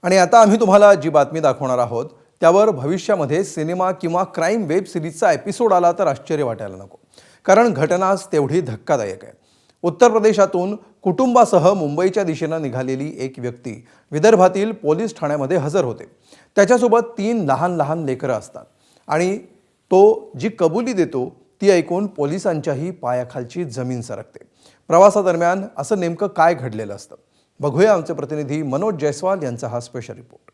आणि आता आम्ही तुम्हाला जी बातमी दाखवणार आहोत त्यावर भविष्यामध्ये सिनेमा किंवा क्राईम वेब सिरीजचा एपिसोड आला तर आश्चर्य वाटायला नको, कारण घटनाच तेवढी धक्कादायक आहे. उत्तर प्रदेशातून कुटुंबासह मुंबईच्या दिशेने निघालेली एक व्यक्ती विदर्भातील पोलीस ठाण्यामध्ये हजर होते. त्याच्यासोबत 3 लहान लहान लेकरं असतात आणि तो जी कबुली देतो ती ऐकून पोलिसांच्याही पायाखालची जमीन सरकते. प्रवासादरम्यान असं नेमकं काय घडलेलं असतं बघूया आमचे प्रतिनिधी मनोज जयस्वाल यांचा हा स्पेशल रिपोर्ट.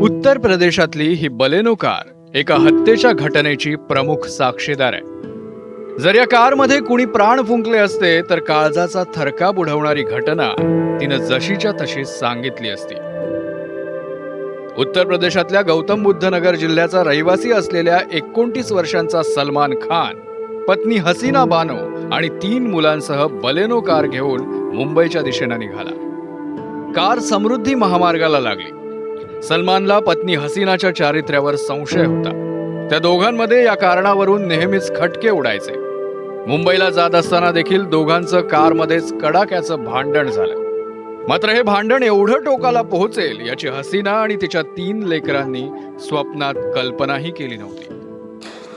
उत्तर प्रदेशातली ही बलेनो कार एका हत्येच्या घटनेची प्रमुख साक्षीदार आहे. जर या कारमध्ये कुणी प्राण फुंकले असते तर काळजाचा थरकाप उडवणारी घटना तिनं जशीच्या तशी सांगितली असती. उत्तर प्रदेशातल्या गौतम बुद्ध नगर जिल्ह्याचा रहिवासी असलेल्या 29 वर्षांचा सलमान खान पत्नी हसीना बानो आणि 3 मुलांसह बलेनो कार घेऊन मुंबईच्या दिशेने निघाला. कार समृद्धी महामार्गाला लागली. सलमानला पत्नी हसीनाच्या चारित्र्यावर संशय होता. त्या दोघांमध्ये या कारणावरून नेहमीच खटके उडायचे. मुंबईला जात असताना देखील दोघांचं कारमध्येच कडाक्याचं भांडण झालं. मात्र हे भांडण एवढं टोकाला पोहोचेल याची हसीना आणि तिच्या 3 लेकरांनी स्वप्नात कल्पनाही केली नव्हती.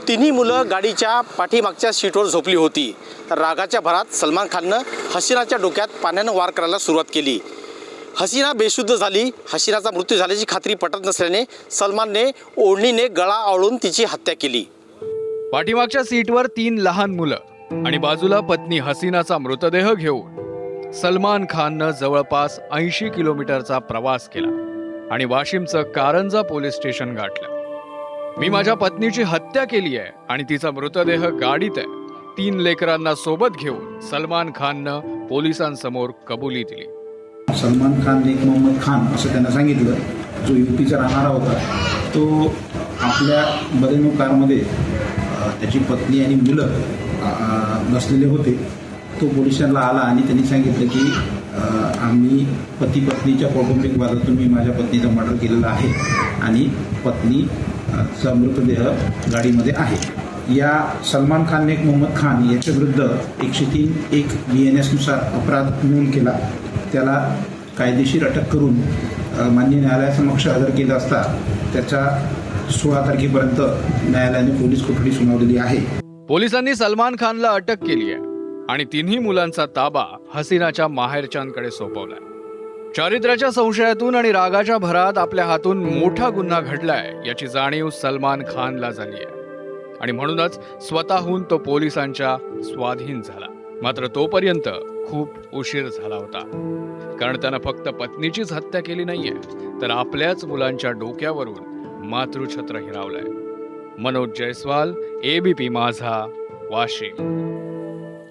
तिन्ही मुलं गाडीच्या पाठीमागच्या सीटवर झोपली होती. रागाच्या भरात सलमान खाननं हसीनाच्या डोक्यात पाण्यानं वार करायला सुरुवात केली. हसीना बेशुद्ध झाली. हसीनाचा मृत्यू झाल्याची खात्री पटत नसल्याने सलमानने ओढणीने गळा आवळून तिची हत्या केली. पाठीमागच्या सीटवर 3 लहान मुलं आणि बाजूला पत्नी हसीनाचा मृतदेह घेऊन सलमान खाननं जवळपास 80 किलोमीटरचा प्रवास केला आणि वाशिमचं कारंजा पोलीस स्टेशन गाठलं. मी माझ्या पत्नीची हत्या केली आहे आणि तिचा मृतदेह गाडीत आहे, 3 लेकरांना सोबत घेऊन सलमान खाननं पोलिसांसमोर कबुली दिली. सलमान खान नेक मोहम्मद खान असं त्यांना सांगितलं, जो यूपीचा राहणारा होता. तो आपल्या बलेनो कारमध्ये त्याची पत्नी आणि मुलं बसलेले होते. तो पोलिसांना आला आणि त्यांनी सांगितलं की आम्ही पती पत्नीच्या कौटुंबिक वादातून मी माझ्या पत्नीचा मर्डर केलेला आहे आणि पत्नीचा मृतदेह गाडीमध्ये आहे. या सलमान खान नेक मोहम्मद खान याच्या विरुद्ध 103(1) BNS नुसार अपराध नोंद केला. त्याला कायदेशीर अटक करून मान्य न्यायालयासमक्ष हजर केलं असता त्याच्या 16 तारखेपर्यंत न्यायालयाने पोलीस कोठडी सुनावलेली आहे. पोलिसांनी सलमान खानला अटक केली आहे आणि 3ही मुलांचा ताबा हसीनाच्या माहेरच्यांकडे सोपवलाय. चारित्र्याच्या संशयातून आणि रागाच्या भरात आपल्या हातून मोठा गुन्हा घडलाय याची जाणीव सलमान खानला झाली आहे आणि म्हणूनच स्वतःहून तो पोलिसांच्या स्वाधीन झाला. मात्र तोपर्यंत खूप उशीर झाला होता, कारण त्यानं फक्त पत्नीचीच हत्या केली नाहीये तर आपल्याच मुलांच्या डोक्यावरून मातृछत्र हिरावलंय. मनोज जयस्वाल, ABP माझा, वाशिम.